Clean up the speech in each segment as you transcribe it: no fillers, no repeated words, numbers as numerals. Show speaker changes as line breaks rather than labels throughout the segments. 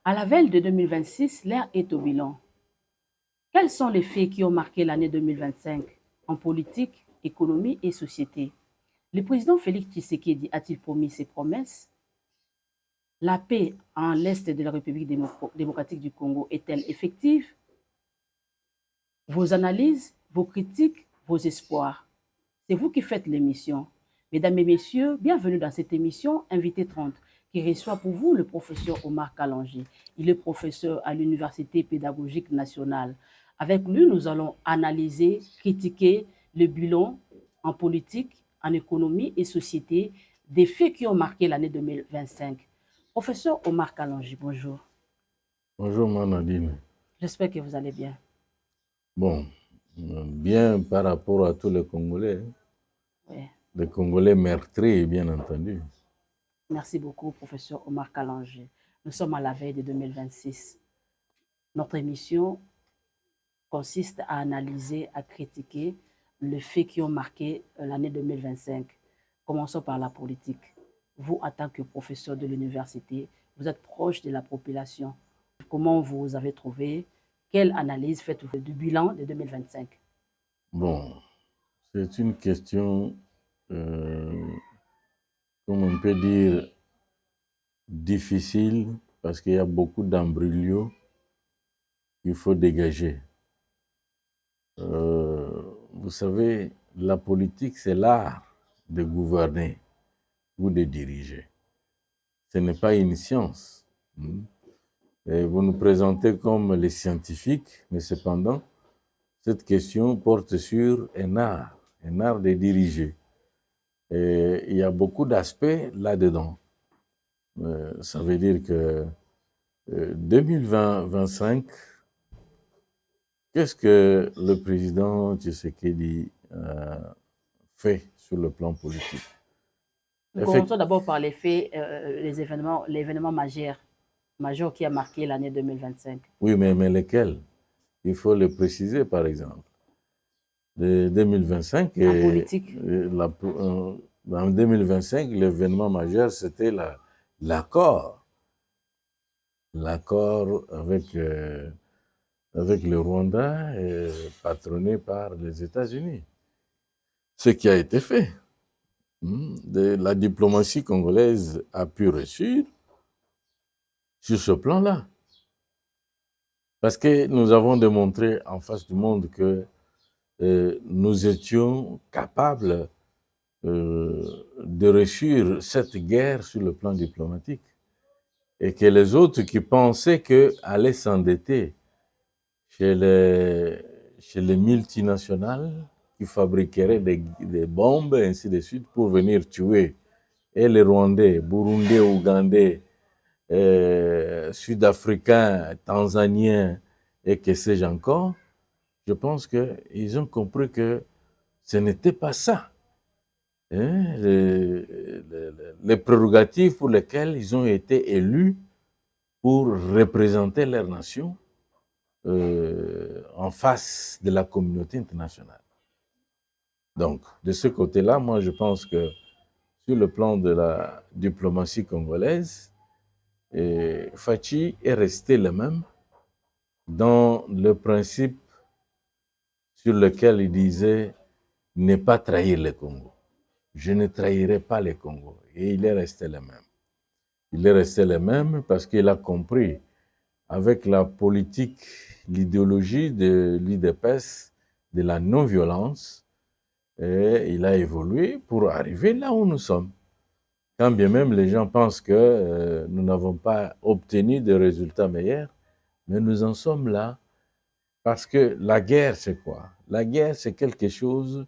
À la veille de 2026, l'ère est au bilan. Quels sont les faits qui ont marqué l'année 2025 en politique, économie et société? Le président Félix Tshisekedi a-t-il promis ses promesses? La paix en l'est de la République démocratique du Congo est-elle effective? Vos analyses, vos critiques, vos espoirs. C'est vous qui faites l'émission. Mesdames et messieurs, bienvenue dans cette émission Invité 30 qui reçoit pour vous le professeur Omar Kalonji. Il est professeur à l'Université pédagogique nationale. Avec lui, nous allons analyser, critiquer le bilan en politique, en économie et société des faits qui ont marqué l'année 2025. Professeur Omar Kalonji, bonjour.
Bonjour Manadine.
J'espère que vous allez bien.
Bon, bien par rapport à tous les Congolais.
Oui.
Les Congolais meurtris, bien entendu.
Merci beaucoup, professeur Omar Kalonji. Nous sommes à la veille de 2026. Notre émission consiste à analyser, à critiquer les faits qui ont marqué l'année 2025. Commençons par la politique. Vous, en tant que professeur de l'université, vous êtes proche de la population. Comment vous avez trouvé? Quelle analyse faites-vous du bilan de 2025?
Bon, c'est une question, comme on peut dire, difficile parce qu'il y a beaucoup d'embryos qu'il faut dégager. Vous savez, la politique, c'est l'art de gouverner ou de diriger. Ce n'est pas une science. Et vous nous présentez comme les scientifiques, mais cependant, cette question porte sur un art de diriger. Et il y a beaucoup d'aspects là-dedans. Ça veut dire que 2025, qu'est-ce que le président Tshisekedi fait sur le plan politique?
Nous commençons d'abord par les faits, l'événement majeur qui a marqué l'année 2025.
Oui, mais lesquels? Il faut le préciser, par exemple. De 2025,
en politique.
En 2025, l'événement majeur, c'était l'accord. L'accord avec le Rwanda, patronné par les États-Unis. Ce qui a été fait. La diplomatie congolaise a pu réussir sur ce plan-là. Parce que nous avons démontré en face du monde que nous étions capables de réussir cette guerre sur le plan diplomatique. Et que les autres qui pensaient qu'ils allaient s'endetter chez les multinationales qui fabriqueraient des bombes et ainsi de suite pour venir tuer et les Rwandais, Burundais, Ougandais, Sud-Africains, Tanzaniens et que sais-je encore, je pense qu'ils ont compris que ce n'était pas ça. Les prérogatives pour lesquelles ils ont été élus pour représenter leur nation en face de la communauté internationale. Donc, de ce côté-là, moi, je pense que sur le plan de la diplomatie congolaise, Fachi est resté le même dans le principe sur lequel il disait ne pas trahir le Congo. Je ne trahirai pas le Congo. Et il est resté le même. Il est resté le même parce qu'il a compris avec la politique, l'idéologie de l'UDPS, de la non-violence, et il a évolué pour arriver là où nous sommes. Quand bien même les gens pensent que nous n'avons pas obtenu de résultats meilleurs, mais nous en sommes là parce que la guerre, c'est quoi? La guerre, c'est quelque chose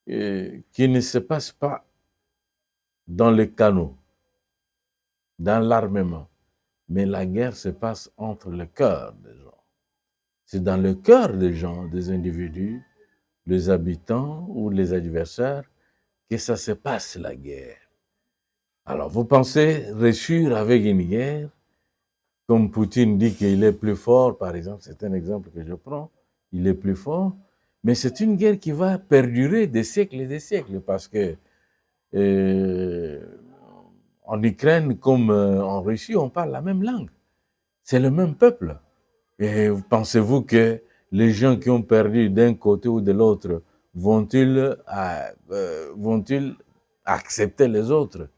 qui ne se passe pas dans les canaux, dans l'armement, mais la guerre se passe entre le cœur des gens. C'est dans le cœur des gens, des individus, les habitants ou les adversaires, que ça se passe la guerre. Alors, vous pensez réussir avec une guerre, comme Poutine dit qu'il est plus fort, par exemple, c'est un exemple que je prends, il est plus fort, mais c'est une guerre qui va perdurer des siècles et des siècles, parce que en Ukraine comme en Russie, on parle la même langue. C'est le même peuple. Et pensez-vous que les gens qui ont perdu d'un côté ou de l'autre vont-ils accepter les autres?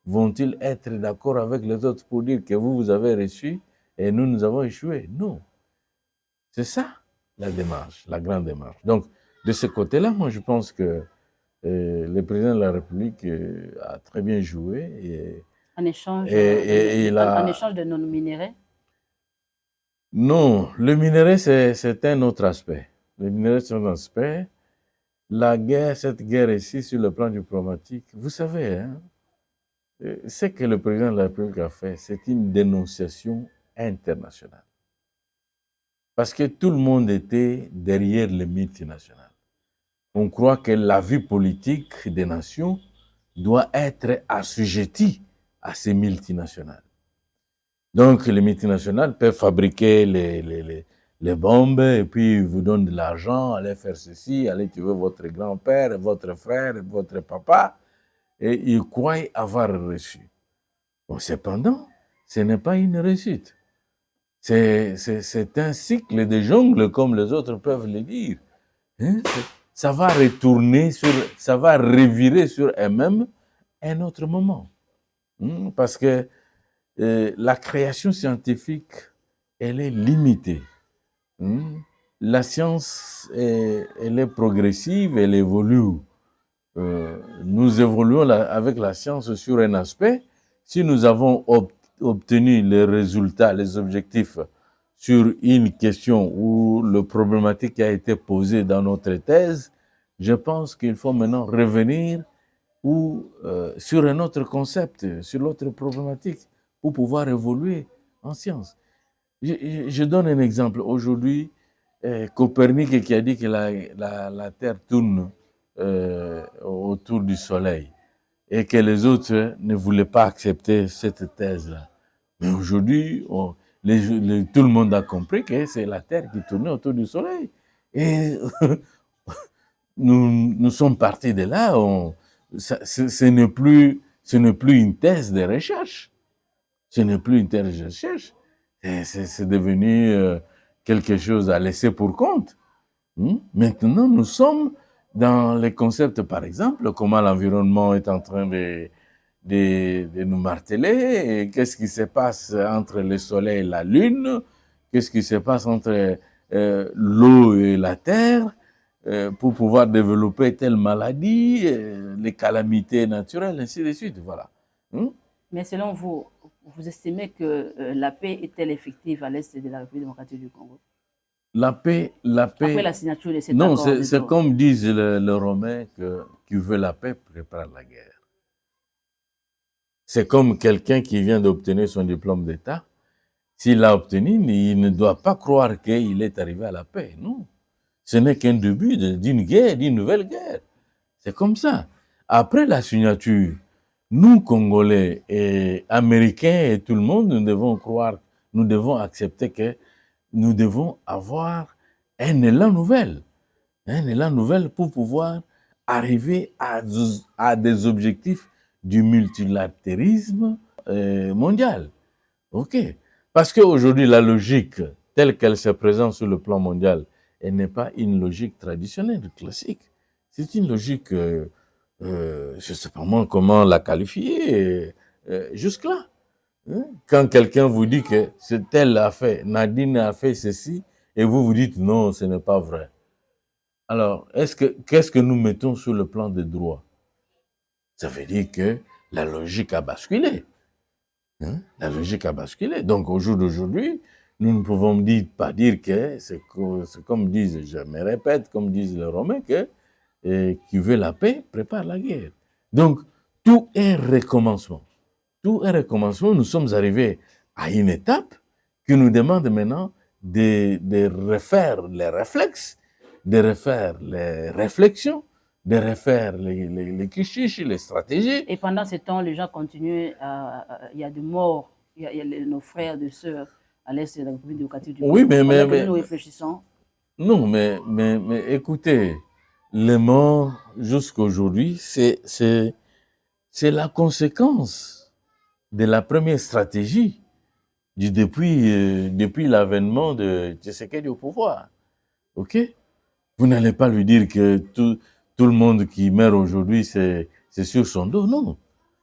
Vont-ils être d'accord avec les autres pour dire que vous avez reçu et nous avons échoué? Non. C'est ça la démarche, la grande démarche. Donc, de ce côté-là, moi, je pense que le président de la République a très bien joué.
En échange,
en
échange de nos minéraux?
Non, le minerai, c'est un autre aspect. Le minerai, c'est un aspect. La guerre, cette guerre ici, sur le plan diplomatique, vous savez, hein, ce que le président de la République a fait, c'est une dénonciation internationale. Parce que tout le monde était derrière les multinationales. On croit que la vie politique des nations doit être assujettie à ces multinationales. Donc, les multinationales peuvent fabriquer les bombes et puis ils vous donnent de l'argent, allez faire ceci, allez tuer votre grand-père, votre frère, votre papa, et ils croient avoir reçu. Bon, cependant, ce n'est pas une réussite. C'est un cycle de jungle, comme les autres peuvent le dire. Hein? Ça va retourner ça va revirer sur eux-mêmes un autre moment. Parce que la création scientifique, elle est limitée. La science, elle est progressive, elle évolue. Nous évoluons avec la science sur un aspect. Si nous avons obtenu les résultats, les objectifs sur une question ou le problématique qui a été posée dans notre thèse, je pense qu'il faut maintenant revenir sur un autre concept, sur l'autre problématique, pour pouvoir évoluer en science. Je donne un exemple. Aujourd'hui, Copernic qui a dit que la Terre tourne autour du Soleil et que les autres ne voulaient pas accepter cette thèse-là. Mais aujourd'hui, tout le monde a compris que c'est la Terre qui tournait autour du Soleil. Et nous sommes partis de là. Ce n'est plus une thèse de recherche. Ce n'est plus une thèse de recherche. C'est devenu quelque chose à laisser pour compte. Maintenant, nous sommes dans les concepts, par exemple, comment l'environnement est en train de nous marteler, qu'est-ce qui se passe entre le soleil et la lune, qu'est-ce qui se passe entre l'eau et la terre, pour pouvoir développer telle maladie, les calamités naturelles, ainsi de suite. Voilà.
Mais selon vous, vous estimez que la paix est-elle effective à l'est de la République démocratique du Congo?
La paix...
Après la signature de cet
accord...
Non,
c'est comme disent les Romains qui veut la paix prépare la guerre. C'est comme quelqu'un qui vient d'obtenir son diplôme d'État. S'il l'a obtenu, il ne doit pas croire qu'il est arrivé à la paix. Non. Ce n'est qu'un début d'une guerre, d'une nouvelle guerre. C'est comme ça. Après la signature, nous, Congolais et Américains et tout le monde, nous devons croire, nous devons accepter que nous devons avoir un élan nouvel. Un élan nouvel pour pouvoir arriver à des objectifs du multilatérisme mondial. OK. Parce qu'aujourd'hui, la logique telle qu'elle se présente sur le plan mondial, elle n'est pas une logique traditionnelle, classique. C'est une logique, je ne sais pas moi comment la qualifier, jusque-là. Quand quelqu'un vous dit que tel a fait, Nadine a fait ceci, et vous vous dites non, ce n'est pas vrai. Alors, qu'est-ce que nous mettons sur le plan des droits? Ça veut dire que la logique a basculé. La logique a basculé. Donc, au jour d'aujourd'hui, nous ne pouvons pas dire que c'est comme disent, je me répète, comme disent les Romains, que qui veut la paix prépare la guerre. Donc, tout est recommencement. Tout est recommencement. Nous sommes arrivés à une étape qui nous demande maintenant de refaire les réflexes, de refaire les réflexions, de refaire les clichés, les stratégies.
Et pendant ce temps, les gens continuent, il y a des morts, il y a nos frères et sœurs à l'est de la République démocratique du Congo.
Oui, mais
nous réfléchissons.
Non, mais écoutez, les morts jusqu'à aujourd'hui, c'est la conséquence de la première stratégie depuis l'avènement de Tshisekedi au pouvoir. OK? Vous n'allez pas lui dire que tout le monde qui meurt aujourd'hui, c'est sur son dos. Non.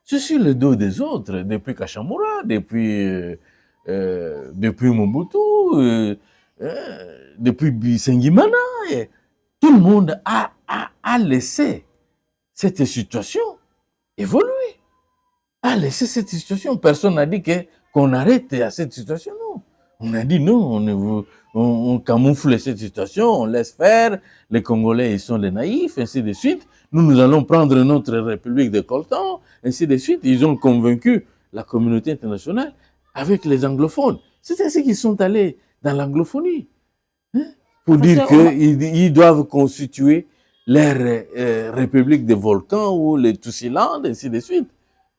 C'est sur le dos des autres, depuis Kachamura, depuis Mobutu, depuis Bisengimana. Tout le monde a laissé cette situation évoluer. A laissé cette situation. Personne n'a dit qu'on arrête à cette situation. Non. On a dit non, on camoufle cette situation, on laisse faire. Les Congolais, ils sont des naïfs, ainsi de suite. Nous allons prendre notre République de coltan, ainsi de suite. Ils ont convaincu la communauté internationale avec les anglophones. C'est ainsi qu'ils sont allés dans l'anglophonie. Hein, pour dire qu'ils doivent constituer leur République des volcans ou les Tutsiland, ainsi de suite.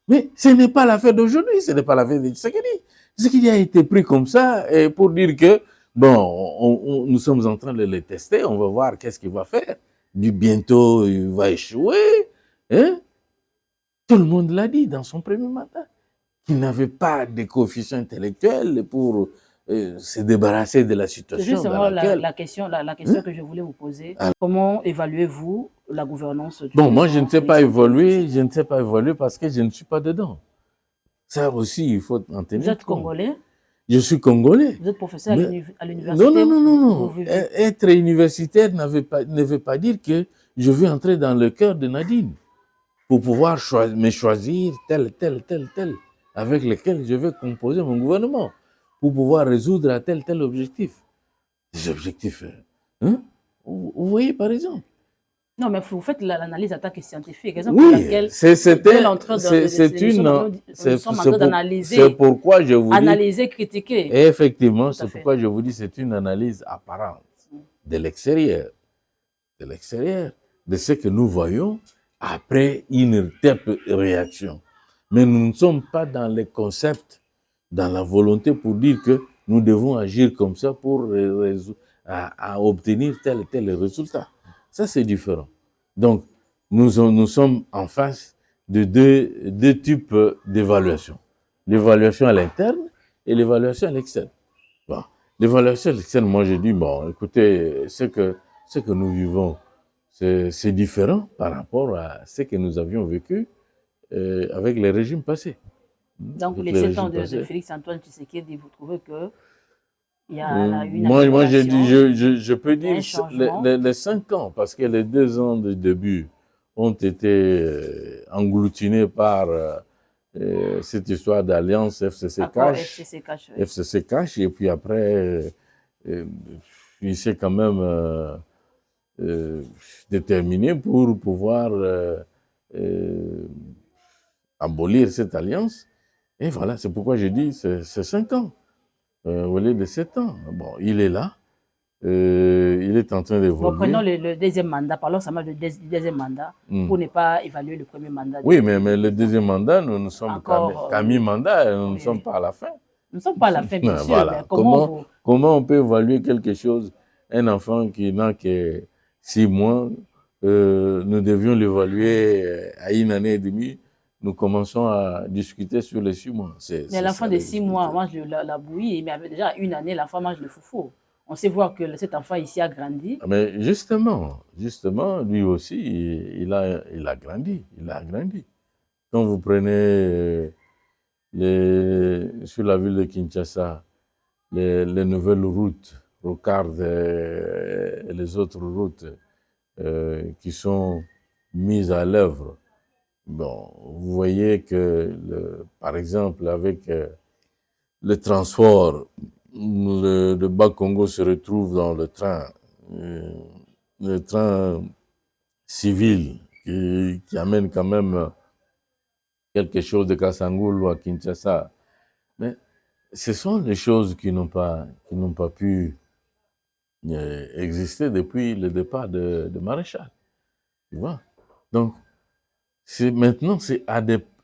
Mais ce n'est pas l'affaire d'aujourd'hui, ce n'est pas l'affaire de Tshisekedi. Tshisekedi a été pris comme ça pour dire que, bon, nous sommes en train de les tester, on va voir qu'est-ce qu'il va faire. Bientôt, il va échouer. Hein? Tout le monde l'a dit dans son premier mandat, qu'il n'avait pas de coefficient intellectuel pour se débarrasser de la situation.
C'est justement la question que je voulais vous poser. Comment évaluez-vous la gouvernance?
Bon, moi, je ne sais pas évoluer, parce que je ne suis pas dedans. Ça aussi, il faut en tenir compte.
Vous êtes Congolais?
Je suis Congolais.
Vous êtes professeur à l'université?
Non. Être universitaire ne veut pas dire que je veux entrer dans le cœur de Nadine pour pouvoir me choisir tel, avec lequel je vais composer mon gouvernement, pour pouvoir résoudre à tel objectif. Des objectifs, hein? Vous voyez, par exemple.
Non, mais vous faites l'analyse en tant que scientifique.
C'est pourquoi je vous dis...
Analyser, critiquer.
Effectivement, c'est pourquoi je vous dis c'est une analyse apparente de l'extérieur. De ce que nous voyons après une telle réaction. Mais nous ne sommes pas dans les concepts, dans la volonté pour dire que nous devons agir comme ça pour obtenir tel résultat. Ça, c'est différent. Donc, nous sommes en face de deux types d'évaluation. L'évaluation à l'interne et l'évaluation à l'externe. Bon, l'évaluation à l'externe, moi, je dis, bon, écoutez, ce que nous vivons, c'est différent par rapport à ce que nous avions vécu avec les régimes passés.
Donc, les 7 ans de Félix-Antoine Tshisekedi, vous trouvez que il y a une
moi, je peux dire les 5 ans, parce que les 2 ans de début ont été engloutinés par cette histoire d'alliance FCC-Cash, et puis après, il s'est quand même déterminé pour pouvoir abolir cette alliance. Et voilà, c'est pourquoi je dis c'est 5 ans. Au lieu de 7 ans. Bon, il est là. Il est en train d'évoluer.
Bon, prenons le deuxième mandat. Parlons seulement du deuxième mandat pour ne pas évaluer le premier mandat.
Oui, mais le deuxième mandat, nous sommes qu'à mi-mandat, nous ne sommes pas à la fin.
Nous ne sommes pas à la fin, bien sûr.
Voilà. Comment on peut évaluer quelque chose? Un enfant qui n'a que 6 mois, nous devions l'évaluer à 1 année et demie. Nous commençons à discuter sur les 6 mois.
Mais l'enfant de 6 mois mange la bouillie, mais avec déjà 1 année, l'enfant mange le foufou. On sait voir que cet enfant ici a grandi.
Mais justement, lui aussi, il a grandi. Quand vous prenez sur la ville de Kinshasa, les nouvelles routes, Rocard et les autres routes qui sont mises à l'œuvre, bon, vous voyez que, par exemple, avec le transport, le Bas-Congo se retrouve dans le train civil qui amène quand même quelque chose de Kassangoul ou à Kinshasa. Mais ce sont des choses qui n'ont pas pu exister depuis le départ de Maréchal. Tu vois? Donc, maintenant,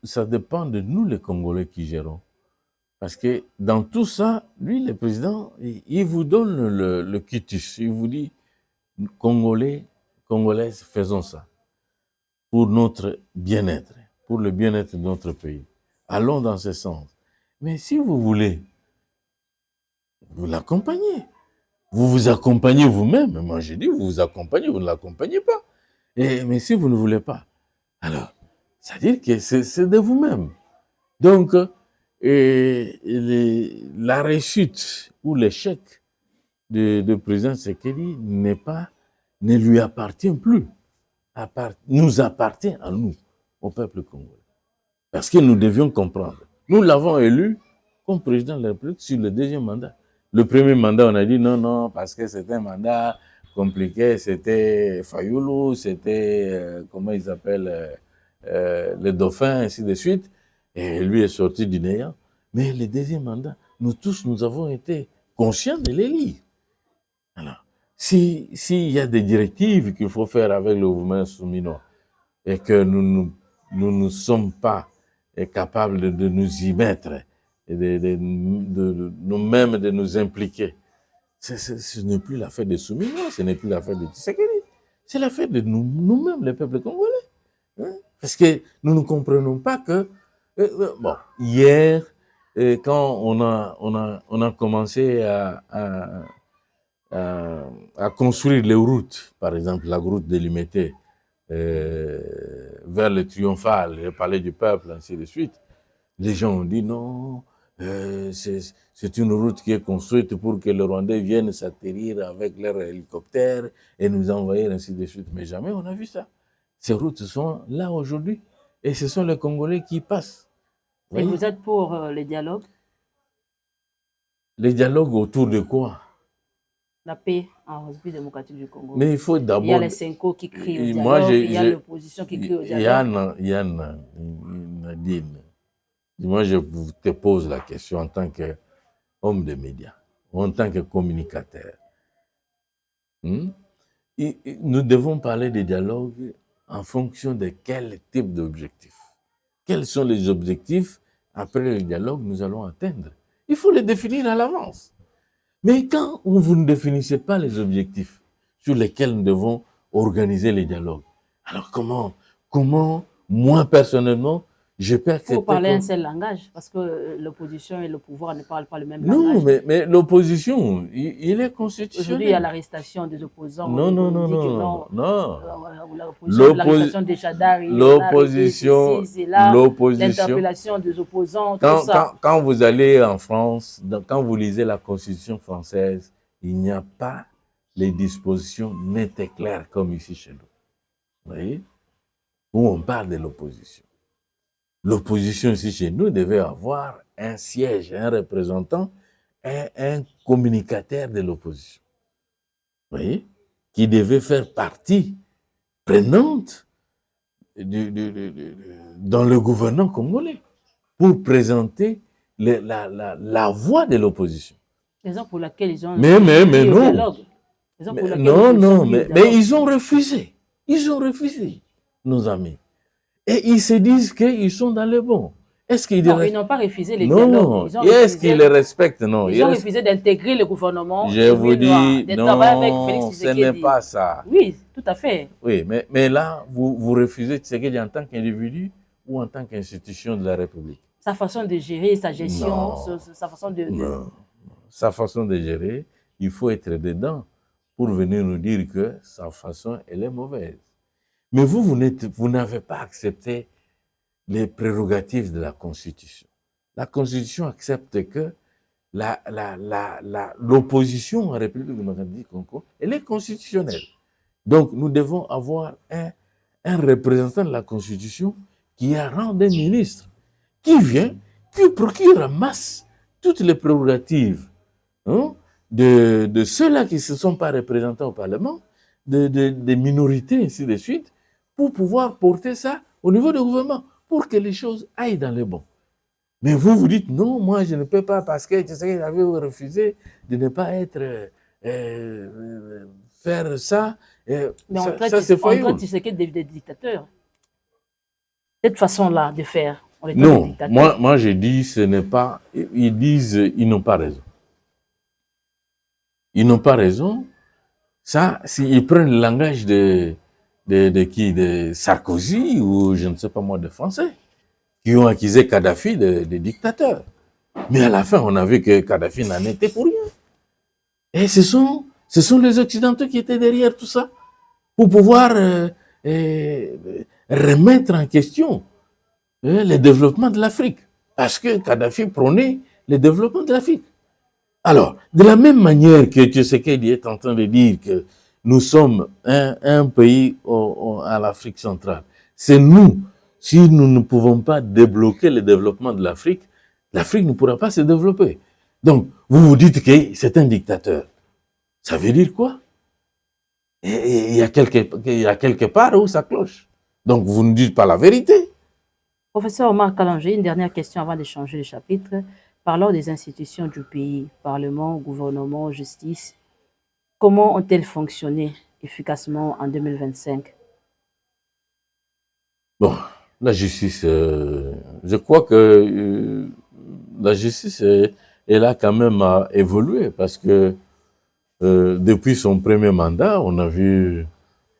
ça dépend de nous, les Congolais, qui gérons. Parce que dans tout ça, lui, le président, il vous donne le quitus. Il vous dit, Congolais, Congolaises, faisons ça. Pour notre bien-être, pour le bien-être de notre pays. Allons dans ce sens. Mais si vous voulez vous l'accompagnez. Vous vous accompagnez vous-même. Moi, j'ai dit, vous vous accompagnez, vous ne l'accompagnez pas. Mais si vous ne voulez pas, alors, c'est-à-dire que c'est de vous-même. Donc, la réussite ou l'échec de président Tshisekedi ne lui appartient plus. Nous appartient à nous, au peuple congolais. Parce que nous devions comprendre. Nous l'avons élu comme président de la République sur le deuxième mandat. Le premier mandat, on a dit non, parce que c'était un mandat compliqué, c'était Fayoulou, c'était, comment ils appellent, le dauphin, ainsi de suite. Et lui est sorti du néant. Mais le deuxième mandat, nous tous, nous avons été conscients de l'élire. Alors, s'il y a des directives qu'il faut faire avec le mouvement souminois et que nous ne sommes pas capables de nous y mettre, et de nous-mêmes de nous impliquer, ce n'est plus l'affaire des souminois, ce n'est plus l'affaire de Tshisekedi, c'est l'affaire de nous-mêmes, le peuple congolais. Hein? Parce que nous ne comprenons pas que, bon, hier, quand on a commencé à construire les routes, par exemple la route de Limité vers le Triomphal, le Palais du Peuple, ainsi de suite, les gens ont dit non, c'est une route qui est construite pour que les Rwandais viennent s'atterrir avec leurs hélicoptères et nous envoyer ainsi de suite. Mais jamais on a vu ça. Ces routes sont là aujourd'hui et ce sont les Congolais qui passent.
Et vous êtes pour les dialogues?
Les dialogues autour de quoi?
La paix en République démocratique du Congo.
Mais il faut d'abord...
Il y a les Senko qui crient au dialogue, il y a l'opposition qui crie au dialogue.
Nadine, moi je te pose la question en tant qu'homme de médias, en tant que communicateur. Nous devons parler des dialogues en fonction de quel type d'objectifs. Quels sont les objectifs après le dialogue nous allons atteindre? Il faut les définir à l'avance. Mais quand vous ne définissez pas les objectifs sur lesquels nous devons organiser les dialogues, alors comment moi personnellement, je peux accepter...
Il faut parler un seul langage, parce que l'opposition et le pouvoir ne parlent pas le même langage.
Non, mais l'opposition, il est constitutionnel.
Aujourd'hui, il y a l'arrestation des opposants.
Non.
L'arrestation des Chadari,
l'opposition,
l'interpellation des opposants, tout ça.
Quand vous allez en France, quand vous lisez la Constitution française, il n'y a pas les dispositions nettes et claires comme ici chez nous. Vous voyez? Où on parle de l'opposition. L'opposition ici chez nous devait avoir un siège, un représentant, un communicateur de l'opposition. Vous voyez? Qui devait faire partie prenante dans le gouvernement congolais pour présenter la voix de l'opposition.
Raison pour laquelle ils ont
mais non. Mais ils ont refusé. Ils ont refusé, nos amis. Et ils se disent qu'ils sont dans le bon. Est-ce qu'ils
ils n'ont pas refusé les dialogues.
Non, est-ce qu'ils les respectent? Non.
Ils ont refusé d'intégrer le gouvernement.
Je vous dis, non, ce n'est pas ça.
Oui, tout à fait.
Oui, mais là, vous refusez Tshisekedi en tant qu'individu ou en tant qu'institution de la République?
Sa façon de gérer, sa gestion, sa façon de...
Non. Sa façon de gérer, il faut être dedans pour venir nous dire que sa façon, elle est mauvaise. Mais vous n'avez pas accepté les prérogatives de la Constitution. La Constitution accepte que l'opposition en République démocratique du Congo, elle est constitutionnelle. Donc, nous devons avoir un représentant de la Constitution qui a rang d'un ministre, qui vient, qui ramasse toutes les prérogatives de ceux-là qui ne se sont pas représentés au Parlement, des minorités, ainsi de suite, pour pouvoir porter ça au niveau du gouvernement, pour que les choses aillent dans le bon. Mais vous dites, non, moi je ne peux pas parce que tu sais qu'il avait refusé de ne pas faire ça.
Mais ça c'est faux. On traite des dictateurs. Cette façon-là de faire, on est des dictateurs.
Moi je dis, ce n'est pas... Ils disent, ils n'ont pas raison. Ils n'ont pas raison. Ça, s'ils prennent le langage de qui? De Sarkozy ou je ne sais pas moi, de Français, qui ont accusé Kadhafi de dictateur. Mais à la fin, on a vu que Kadhafi n'en était pour rien. Et ce sont les Occidentaux qui étaient derrière tout ça, pour pouvoir remettre en question le développement de l'Afrique. Parce que Kadhafi prônait le développement de l'Afrique. Alors, de la même manière que Tshisekedi est en train de dire que nous sommes un pays à l'Afrique centrale, c'est nous, si nous ne pouvons pas débloquer le développement de l'Afrique, l'Afrique ne pourra pas se développer. Donc, vous vous dites que c'est un dictateur. Ça veut dire quoi? Et il y a quelque part où ça cloche. Donc, vous ne dites pas la vérité.
Professeur Omar Kalonji, une dernière question avant de changer de chapitre. Parlons des institutions du pays, Parlement, gouvernement, justice. Comment ont-elles fonctionné efficacement en 2025?
Bon, la justice, je crois que la justice, elle a quand même évolué parce que depuis son premier mandat, on a vu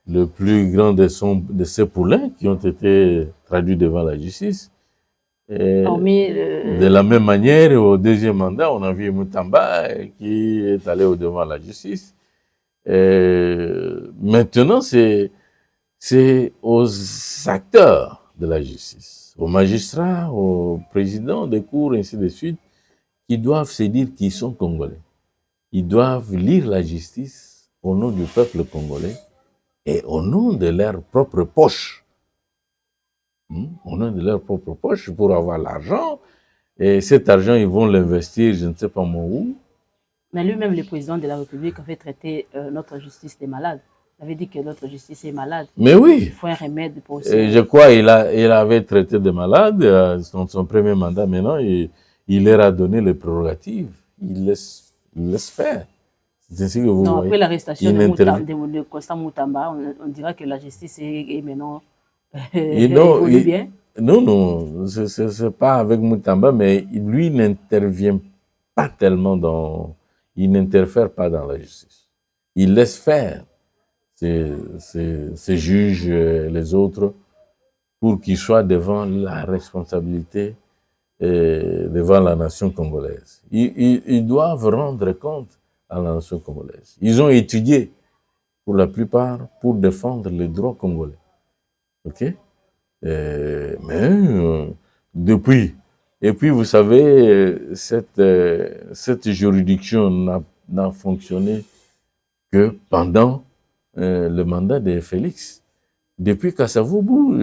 le plus grand de ses poulains qui ont été traduits devant la justice. Et de la même manière, au deuxième mandat, on a vu Moutamba qui est allé au-devant de la justice. Maintenant, c'est aux acteurs de la justice, aux magistrats, aux présidents des cours, ainsi de suite, qui doivent se dire qu'ils sont Congolais. Ils doivent lire la justice au nom du peuple congolais et au nom de leur propre poche. Au nom de leur propre poche pour avoir l'argent. Et cet argent, ils vont l'investir, je ne sais pas moi où.
Mais lui-même, le président de la République, avait traité notre justice des malades. Il avait dit que notre justice est malade.
Mais oui.
Il faut un remède pour ça.
Je crois qu'il avait traité des malades dans son premier mandat. Maintenant, il leur a donné les prérogatives. Il laisse faire. C'est ainsi que vous voyez.
Après l'arrestation de Constant Moutamba, on dira que la justice est maintenant évolue bien.
Non, c'est pas avec Moutamba, mais lui n'intervient pas tellement il n'interfère pas dans la justice. Il laisse faire ces juges, les autres, pour qu'ils soient devant la responsabilité devant la nation congolaise. Ils doivent rendre compte à la nation congolaise. Ils ont étudié, pour la plupart, pour défendre les droits congolais. OK? Mais depuis, et puis vous savez, cette juridiction n'a fonctionné que pendant le mandat de Félix. Depuis Kassavoubou,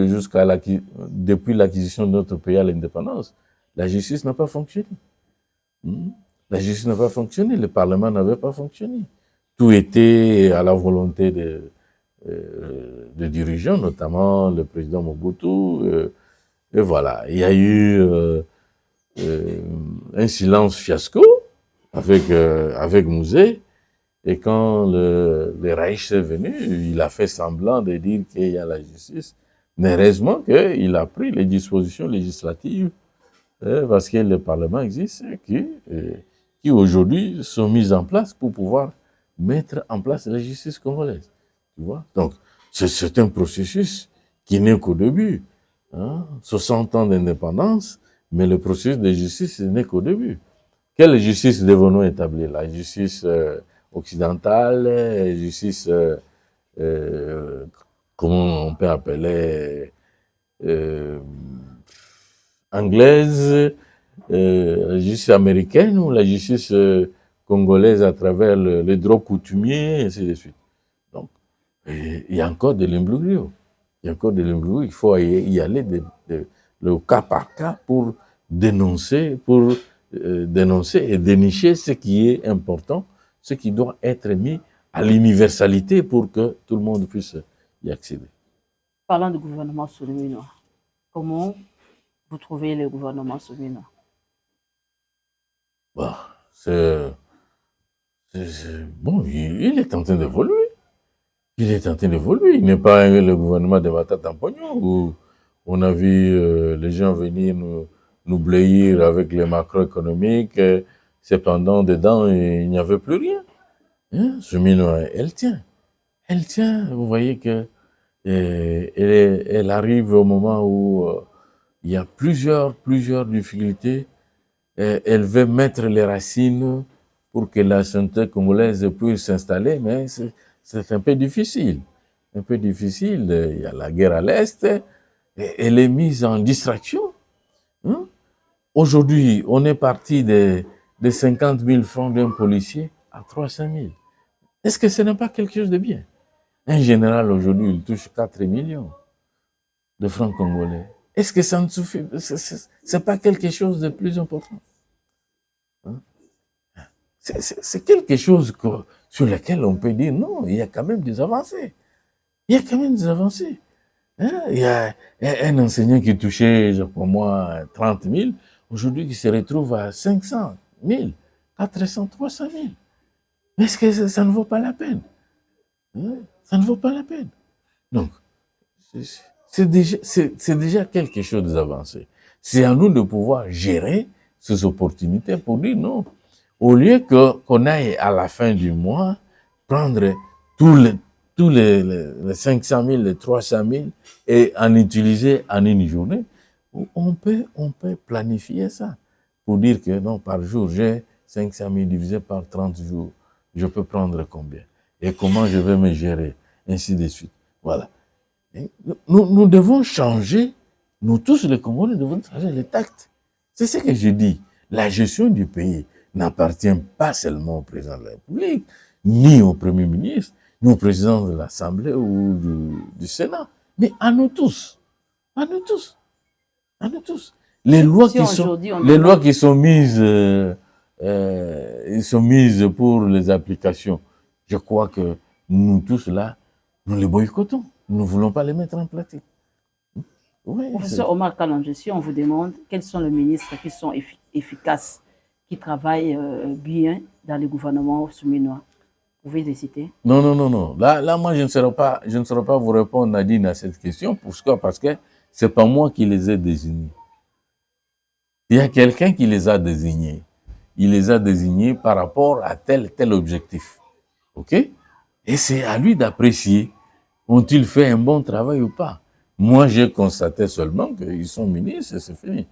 depuis l'acquisition de notre pays à l'indépendance, la justice n'a pas fonctionné. La justice n'a pas fonctionné, le Parlement n'avait pas fonctionné. Tout était à la volonté de dirigeants, notamment le président Mobutu. Et voilà, il y a eu un silence fiasco avec Mouzé. Et quand le Reich est venu, il a fait semblant de dire qu'il y a la justice. Mais heureusement qu'il a pris les dispositions législatives parce que le Parlement existe qui aujourd'hui sont mises en place pour pouvoir mettre en place la justice congolaise. Tu vois? Donc, c'est un processus qui n'est qu'au début. 60 ans d'indépendance, mais le processus de justice n'est qu'au début. Quelle justice devons-nous établir? La justice occidentale, justice, comment on peut appeler, anglaise, la justice américaine ou la justice congolaise à travers les droits coutumiers, et ainsi de suite. Donc, il y a encore de l'imbroglio. Il faut y aller le cas par cas pour dénoncer et dénicher ce qui est important, ce qui doit être mis à l'universalité pour que tout le monde puisse y accéder.
Parlant du gouvernement souverain, comment vous trouvez le gouvernement souverain?
Bon, bon, il est en train d'évoluer. Il n'est pas le gouvernement de Matata Pognon où on a vu les gens venir nous bléir avec les macroéconomiques. Cependant, dedans, il n'y avait plus rien. Cheminois, elle tient. Vous voyez que elle arrive au moment où il y a plusieurs difficultés elle veut mettre les racines pour que la santé congolaise puisse s'installer, mais c'est un peu difficile. Un peu difficile. Il y a la guerre à l'Est, elle est mise en distraction. Hein? Aujourd'hui, on est parti de 50 000 francs d'un policier à 300 000. Est-ce que ce n'est pas quelque chose de bien? Un général, aujourd'hui, il touche 4 millions de francs congolais. Est-ce que ça ne suffit? C'est pas quelque chose de plus important? Hein? C'est quelque chose sur lequel on peut dire non, il y a quand même des avancées. Il y a quand même des avancées. Hein? Il y a un enseignant qui touchait, je crois moi, 30 000, aujourd'hui qui se retrouve à 500 000, 400, 300 000. Mais est-ce que ça ne vaut pas la peine? Hein? Ça ne vaut pas la peine. Donc, c'est déjà quelque chose d'avancé. C'est à nous de pouvoir gérer ces opportunités pour dire non. Au lieu qu'on aille à la fin du mois prendre tous les 500 000, les 300 000 et en utiliser en une journée, on peut planifier ça pour dire que non, par jour, j'ai 500 000 divisé par 30 jours. Je peux prendre combien? Et comment je vais me gérer? Ainsi de suite. Voilà. Nous devons changer, nous tous les Congolais devons changer les tactes. C'est ce que je dis. La gestion du pays n'appartient pas seulement au président de la République, ni au Premier ministre, ni au président de l'Assemblée ou du Sénat, mais à nous tous. À nous tous. À nous tous. Les lois qui sont mises, sont mises pour les applications, je crois que nous tous là, nous les boycottons. Nous ne voulons pas les mettre en pratique.
Oui, professeur Omar Kalonji, si on vous demande quels sont les ministres qui sont efficaces, qui travaillent bien dans le gouvernement souminois, vous pouvez les citer?
Non. Là, moi, je ne saurais pas vous répondre, Nadine, à cette question. Pourquoi? Parce que ce n'est pas moi qui les ai désignés. Il y a quelqu'un qui les a désignés. Il les a désignés par rapport à tel objectif. OK? Et c'est à lui d'apprécier. Ont-ils fait un bon travail ou pas? Moi, j'ai constaté seulement qu'ils sont ministres et c'est fini.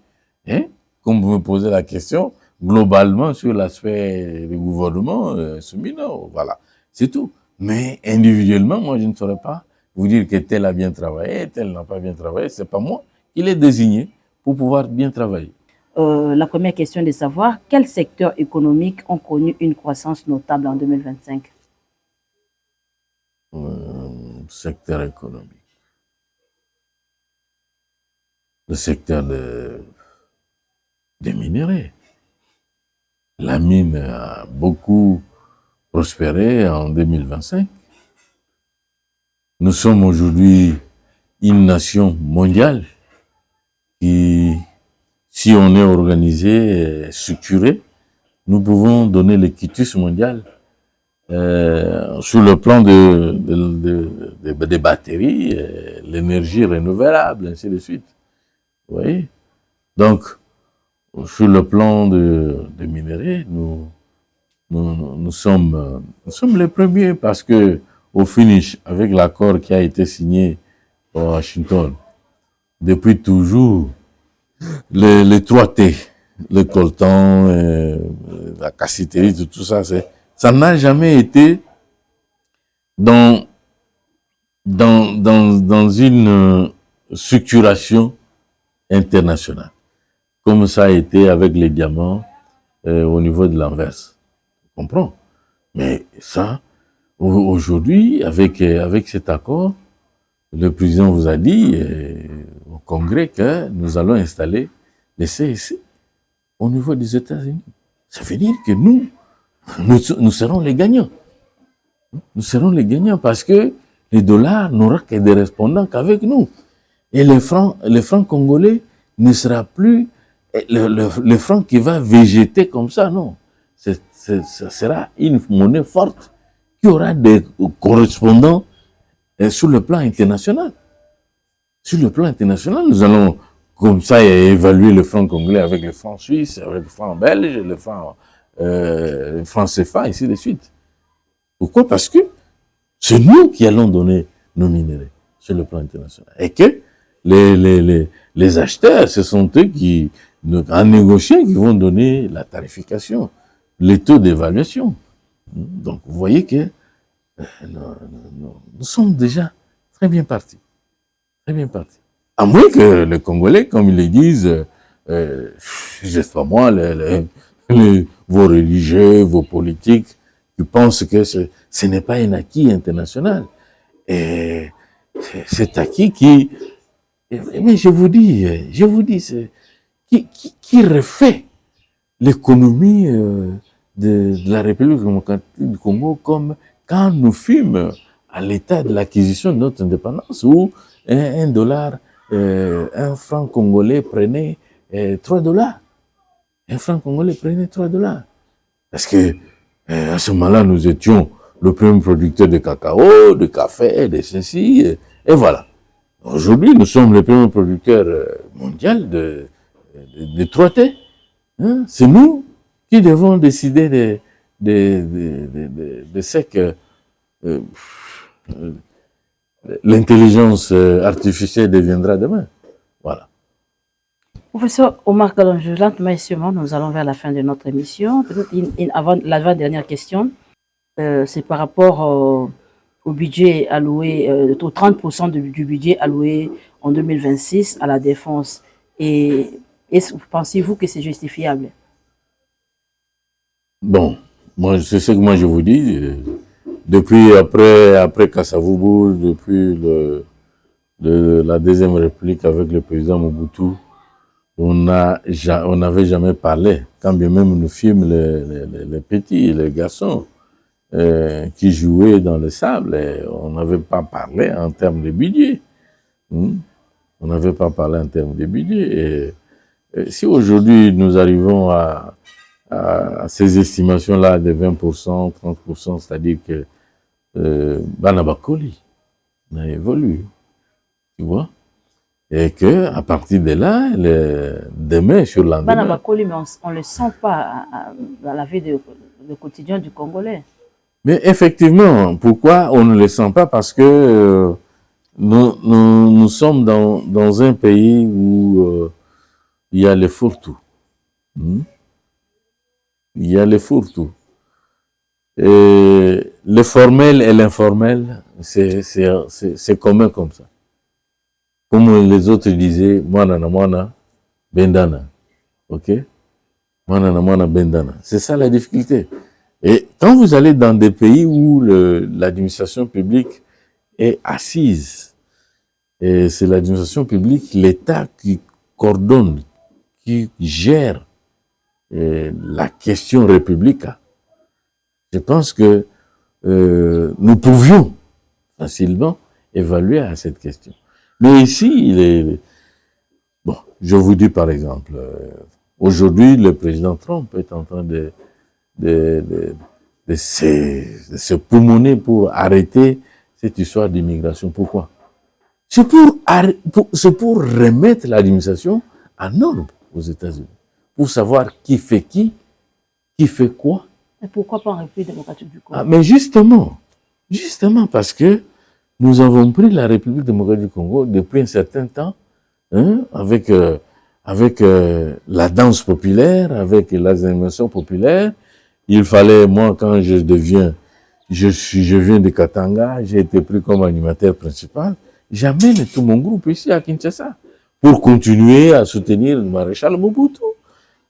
Hein? Comme vous me posez la question, globalement, sur l'aspect du gouvernement, souminois, voilà. C'est tout. Mais individuellement, moi, je ne saurais pas vous dire que tel a bien travaillé, tel n'a pas bien travaillé. C'est pas moi qui l'ai désigné pour pouvoir bien travailler.
La première question est de savoir quels secteurs économiques ont connu une croissance notable en 2025?
Secteur économique. Le secteur des minéraux. La mine a beaucoup prospéré en 2025. Nous sommes aujourd'hui une nation mondiale qui, si on est organisé, structuré, nous pouvons donner le quitus mondial sur le plan des batteries, l'énergie renouvelable, ainsi de suite. Vous voyez? Donc, sur le plan des minéraux, nous sommes les premiers parce que, au finish, avec l'accord qui a été signé à Washington, depuis toujours, les 3T, le coltan, la cassitérite, tout ça, ça n'a jamais été dans une structuration internationale, comme ça a été avec les diamants au niveau de l'Anvers. Tu comprends? Mais ça, aujourd'hui, avec cet accord, le président vous a dit au Congrès que nous allons installer les CSC au niveau des États-Unis. Ça veut dire que nous serons les gagnants. Nous serons les gagnants parce que les dollars n'auront que des répondants qu'avec nous. Et les francs congolais ne sera plus le franc qui va végéter comme ça, non. Ce sera une monnaie forte qui aura des correspondants sur le plan international. Sur le plan international, nous allons comme ça évaluer le franc congolais avec le franc suisse, avec le franc belge, le franc CFA, ainsi de suite. Pourquoi? Parce que c'est nous qui allons donner nos minéraux sur le plan international. Et que les acheteurs, ce sont eux qui en négociant, qui vont donner la tarification, les taux d'évaluation. Donc, vous voyez que nous sommes déjà très bien partis. Très bien partis. À moins que les Congolais, comme ils le disent, je sais pas moi, vos religieux, vos politiques, qui pensent que ce n'est pas un acquis international. Et cet acquis mais je vous dis, qui refait l'économie de la République démocratique du Congo comme quand nous fûmes à l'état de l'acquisition de notre indépendance, où un dollar, un franc congolais prenait 3 dollars. Un franc congolais prenait 3 dollars. Parce que à ce moment-là, nous étions le premier producteur de cacao, de café, de ceci, et voilà. Aujourd'hui, nous sommes le premier producteur mondial de 3T. Hein? C'est nous qui devons décider de ce que l'intelligence artificielle deviendra demain. Voilà.
Professeur Omar Kalonji, lentement et sûrement, nous allons vers la fin de notre émission. Peut-être l'avant-dernière question, c'est par rapport au budget alloué, au 30% du budget alloué en 2026 à la défense. Et pensez-vous que c'est justifiable?
Bon, moi, c'est ce que moi je vous dis. Depuis après Kassavubu, depuis la Deuxième République avec le président Mobutu, on n'avait jamais parlé. Quand bien même nous fîmes les petits, les garçons qui jouaient dans le sable, on n'avait pas parlé en termes de budget. On n'avait pas parlé en termes de budget. Et si aujourd'hui nous arrivons à ces estimations-là de 20%, 30%, c'est-à-dire que Banabakoli a évolué, tu vois, et que à partir de là, demain sur l'endemain.
Banabakoli, mais on ne le sent pas dans la vie le quotidien du Congolais.
Mais effectivement, pourquoi on ne le sent pas? Parce que nous sommes dans un pays où il y a les fourre-tout. Il y a les fourre-tout. Et le formel et l'informel, c'est commun comme ça. Comme les autres disaient, mwana bendana. Ok? Mwana bendana. C'est ça la difficulté. Et quand vous allez dans des pays où l'administration publique est assise, et c'est l'administration publique, l'État qui coordonne, qui gère la question républicaine, je pense que nous pouvions facilement évaluer à cette question. Mais ici, bon, je vous dis par exemple, aujourd'hui, le président Trump est en train de se poumonner pour arrêter cette histoire d'immigration. Pourquoi? C'est pour remettre l'administration en ordre aux États-Unis, pour savoir qui fait quoi.
Et pourquoi pas en République démocratique du Congo?
Mais justement parce que nous avons pris la République démocratique du Congo depuis un certain temps, hein, avec la danse populaire, avec les animations populaires. Il fallait, moi, quand je viens de Katanga, j'ai été pris comme animateur principal. J'amène tout mon groupe ici à Kinshasa pour continuer à soutenir le maréchal Mobutu.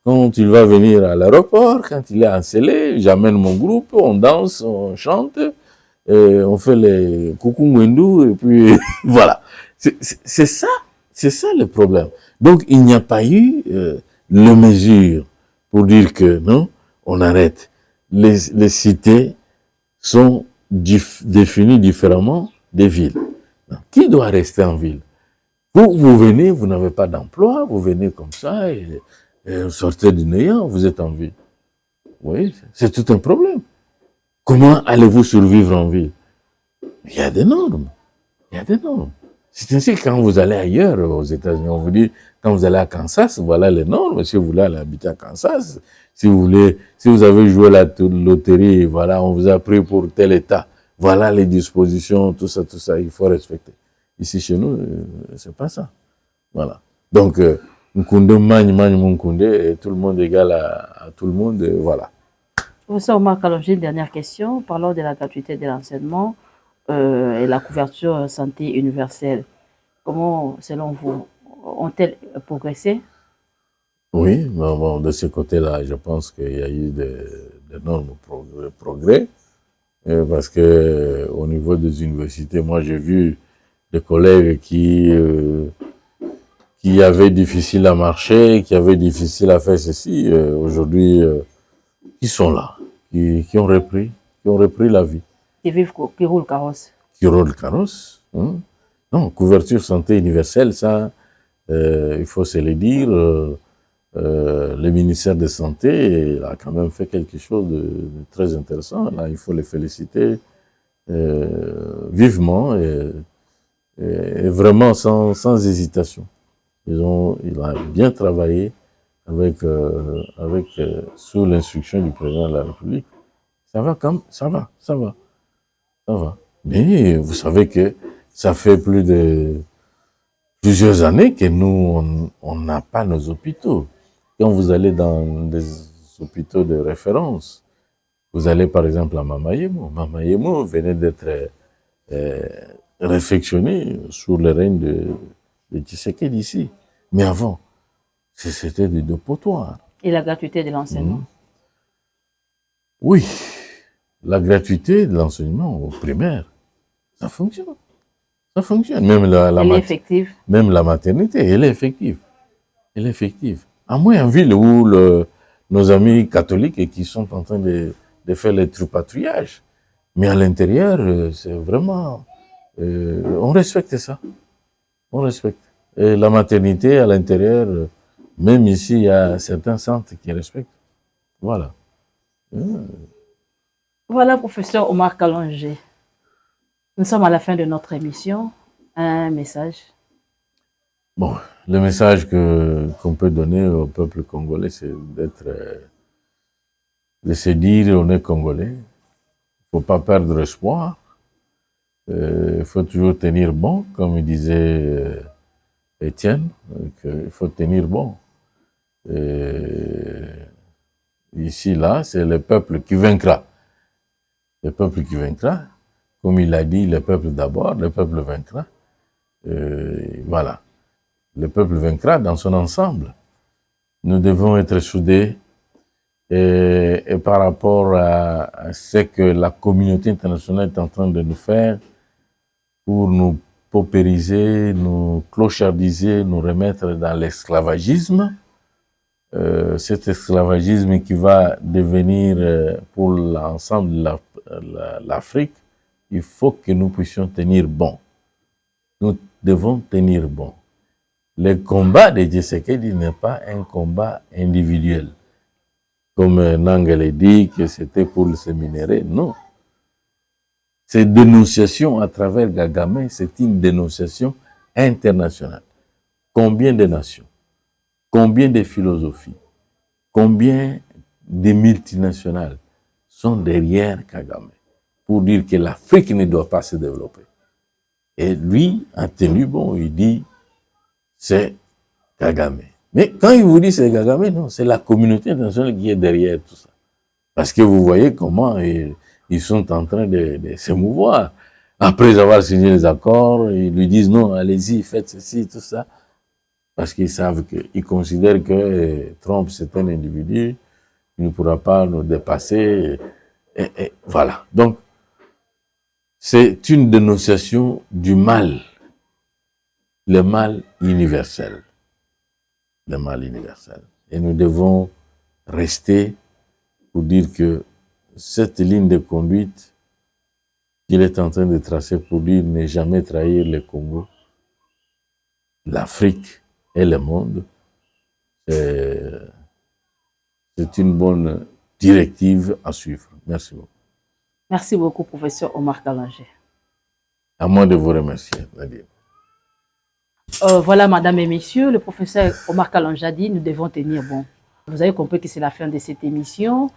Quand il va venir à l'aéroport, quand il est encelé, j'amène mon groupe, on danse, on chante, et on fait les coucou Mwendou, et puis voilà. C'est ça le problème. Donc il n'y a pas eu les mesures pour dire que non, on arrête. Les cités sont définies différemment des villes. Donc, qui doit rester en ville? Vous venez, vous n'avez pas d'emploi, vous venez comme ça, et vous sortez du néant, vous êtes en ville. Oui, c'est tout un problème. Comment allez-vous survivre en ville? Il y a des normes. C'est ainsi que quand vous allez ailleurs, aux États-Unis, on vous dit, quand vous allez à Kansas, voilà les normes. Si vous voulez aller habiter à Kansas, si vous avez joué la loterie, voilà, on vous a pris pour tel état. Voilà les dispositions, tout ça, il faut respecter. Ici, chez nous, c'est pas ça. Voilà. Donc, Nkoundé magne Nkoundé, et tout le monde égale à tout le monde, et voilà.
Professeur Omar Kalonji, une dernière question. Parlons de la gratuité de l'enseignement et la couverture santé universelle. Comment, selon vous, ont-elles progressé?
Oui, bon, de ce côté-là, je pense qu'il y a eu d'énormes progrès. Parce que au niveau des universités, moi j'ai vu des collègues qui avaient difficile à marcher, qui avaient difficile à faire ceci, aujourd'hui, qui sont là, qui ont repris la vie.
Qui vivent, qui roulent carrosse.
Qui roulent carrosse. Hein? Non, couverture santé universelle, ça, il faut se le dire, le ministère de Santé a quand même fait quelque chose de très intéressant. Là, il faut les féliciter vivement et vraiment sans hésitation. Il a bien travaillé sous l'instruction du président de la République. Ça va comme ça va. Mais vous savez que ça fait plusieurs années que nous, on n'a pas nos hôpitaux. Quand vous allez dans des hôpitaux de référence, vous allez par exemple à Mamayemo. Mamayemo venait d'être réfectionné sous le règne de Tshisekedi ici. Mais avant, c'était des potoirs.
Et la gratuité de l'enseignement?
Oui, la gratuité de l'enseignement au primaire, ça fonctionne. Ça fonctionne. Même
elle est effective.
Même la maternité, elle est effective. Elle est effective. À moins en ville où nos amis catholiques et qui sont en train de faire les tripatouillages. Mais à l'intérieur, c'est vraiment... on respecte ça. On respecte. Et la maternité à l'intérieur, même ici, il y a certains centres qui respectent. Voilà.
Voilà, professeur Omar Kalonji. Nous sommes à la fin de notre émission. Un message.
Bon, le message qu'on peut donner au peuple congolais, c'est de se dire on est congolais. Il ne faut pas perdre espoir. Il faut toujours tenir bon, comme disait Étienne, il faut tenir bon. Ici, là, c'est le peuple qui vaincra. Le peuple qui vaincra. Comme il a dit, le peuple d'abord, le peuple vaincra. Voilà. Le peuple vaincra dans son ensemble. Nous devons être soudés et par rapport à ce que la communauté internationale est en train de nous faire pour nous paupériser, nous clochardiser, nous remettre dans l'esclavagisme. Cet esclavagisme qui va devenir pour l'ensemble de l'Afrique, il faut que nous puissions tenir bon. Nous devons tenir bon. Le combat de Tshisekedi n'est pas un combat individuel. Comme Nangele dit que c'était pour le séminaire, non. Cette dénonciation à travers Kagame, c'est une dénonciation internationale. Combien de nations, combien de philosophies, combien de multinationales sont derrière Kagame pour dire que l'Afrique ne doit pas se développer. Et lui a tenu bon, il dit c'est Kagame. Mais quand il vous dit c'est Kagame, non, c'est la communauté internationale qui est derrière tout ça. Parce que vous voyez comment ils sont en train de se mouvoir. Après avoir signé les accords, ils lui disent non, allez-y, faites ceci, tout ça. Parce qu'ils savent qu'ils considèrent que Trump, c'est un individu, il ne pourra pas nous dépasser. Et voilà. Donc, c'est une dénonciation du mal. Le mal universel. Le mal universel. Et nous devons rester pour dire que cette ligne de conduite qu'il est en train de tracer pour dire ne jamais trahir le Congo, l'Afrique et le monde, c'est une bonne directive à suivre. Merci beaucoup.
Merci beaucoup, professeur Omar Kalonji.
À moi de vous remercier, Nadia.
Voilà, madame et messieurs, le professeur Omar Kalonji a dit nous devons tenir bon. Vous avez compris que c'est la fin de cette émission.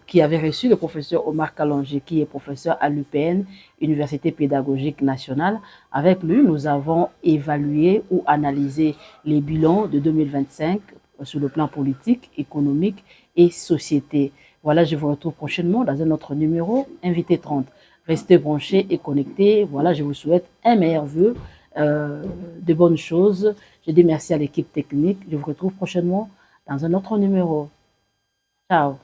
qui avait reçu le professeur Omar Kalonji, qui est professeur à l'UPN, Université pédagogique nationale. Avec lui, nous avons évalué ou analysé les bilans de 2025 sur le plan politique, économique et société. Voilà, je vous retrouve prochainement dans un autre numéro, Invité 30. Restez branchés et connectés. Voilà, je vous souhaite un meilleur vœu, de bonnes choses. Je dis merci à l'équipe technique. Je vous retrouve prochainement dans un autre numéro. Ciao.